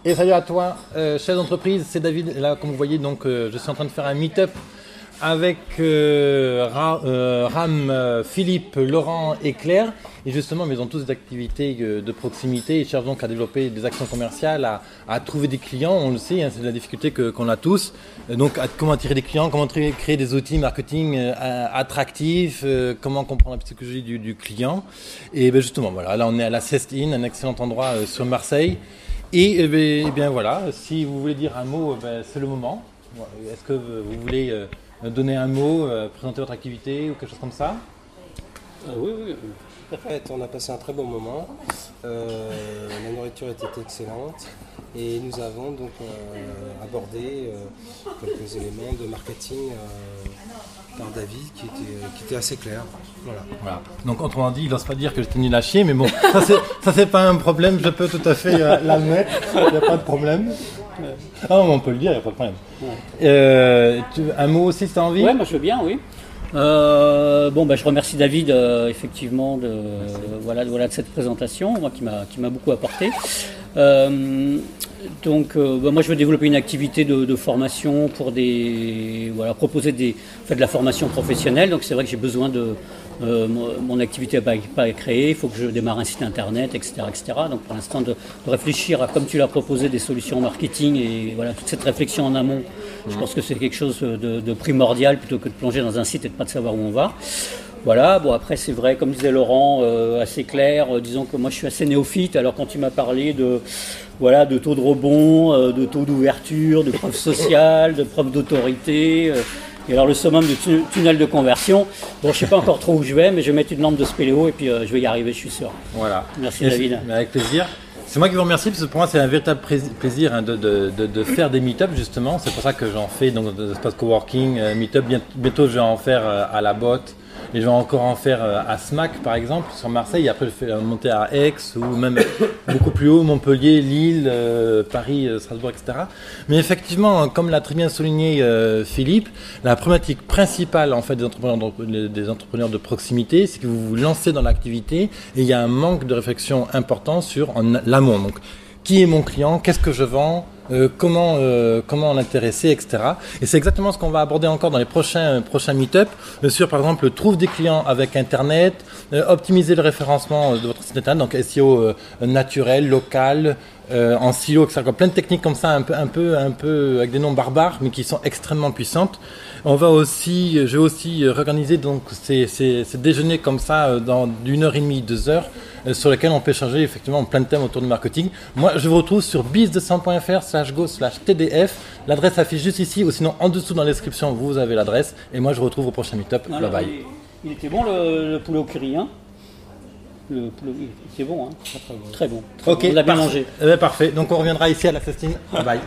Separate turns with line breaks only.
Et salut à toi, chef d'entreprise, c'est David. Là, comme vous voyez, donc, je suis en train de faire un meet-up avec Ram, Philippe, Laurent et Claire. Et justement, ils ont tous des activités de proximité. Ils cherchent donc à développer des actions commerciales, à trouver des clients. On le sait, hein, c'est la difficulté qu'on a tous. Donc, comment attirer des clients, comment créer des outils marketing attractifs, comment comprendre la psychologie du client. Et ben justement, voilà, là, on est à la Cestine, un excellent endroit sur Marseille. Et bien voilà, si vous voulez dire un mot, c'est le moment. Est-ce que vous voulez donner un mot, présenter votre activité ou quelque chose comme ça?
Oui. En fait, on a passé un très bon moment. La nourriture était excellente et nous avons donc abordé quelques éléments de marketing par David qui était assez clair. Voilà.
Donc autrement dit, il n'ose pas dire que j'étais nul à chier, mais bon, ça c'est pas un problème, je peux tout à fait l'admettre, il n'y a pas de problème. Ah non, on peut le dire, il n'y a pas de problème. Ouais. Un mot aussi si tu as envie?
Oui, moi je veux bien, oui. Je remercie David effectivement de cette présentation, moi, qui m'a beaucoup apporté. Moi je veux développer une activité de formation pour proposer de la formation professionnelle. Donc c'est vrai que j'ai besoin de mon activité n'est pas créée, il faut que je démarre un site internet, etc. Donc pour l'instant de réfléchir à, comme tu l'as proposé, des solutions marketing et voilà, toute cette réflexion en amont, je pense que c'est quelque chose de primordial plutôt que de plonger dans un site et de pas de savoir où on va. Voilà, bon après c'est vrai, comme disait Laurent, assez clair, disons que moi je suis assez néophyte, alors quand il m'a parlé de taux de rebond, de taux d'ouverture, de preuves sociales, de preuves d'autorité, et alors le summum de tunnel de conversion, bon je sais pas encore trop où je vais, mais je vais mettre une lampe de spéléo et puis je vais y arriver, je suis sûr. Voilà. Merci David.
Avec plaisir. C'est moi qui vous remercie, parce que pour moi c'est un véritable plaisir de faire des meet-ups justement, c'est pour ça que j'en fais donc des espaces coworking, meet-up, bientôt je vais en faire à la botte. Et je vais encore en faire à SMAC par exemple sur Marseille, et après je vais monter à Aix ou même beaucoup plus haut, Montpellier, Lille, Paris, Strasbourg, etc. Mais effectivement, comme l'a très bien souligné Philippe, la problématique principale en fait des entrepreneurs de proximité, c'est que vous vous lancez dans l'activité et il y a un manque de réflexion important sur l'amont. Donc, qui est mon client, qu'est-ce que je vends, comment l'intéresser, etc. Et c'est exactement ce qu'on va aborder encore dans les prochains meet-up sur, par exemple, trouve des clients avec Internet, optimiser le référencement de votre site Internet, donc SEO naturel, local, en silo, etc. Plein de techniques comme ça, un peu avec des noms barbares, mais qui sont extrêmement puissantes. Je vais aussi organiser donc ces déjeuners comme ça dans d'1h30, 2 heures, sur lesquels on peut échanger effectivement plein de thèmes autour du marketing. Moi, je vous retrouve sur biz200.fr/go/tdf. L'adresse s'affiche juste ici, ou sinon en dessous dans la description, vous avez l'adresse. Et moi, je vous retrouve au prochain meet-up. Bye bye.
Il était bon le poulet au curry, hein? Le poulet, il était bon, hein? Très bon.
Ok,
on l'a bien mangé.
Parfait. Donc, on reviendra ici à la Cestine. Bye bye.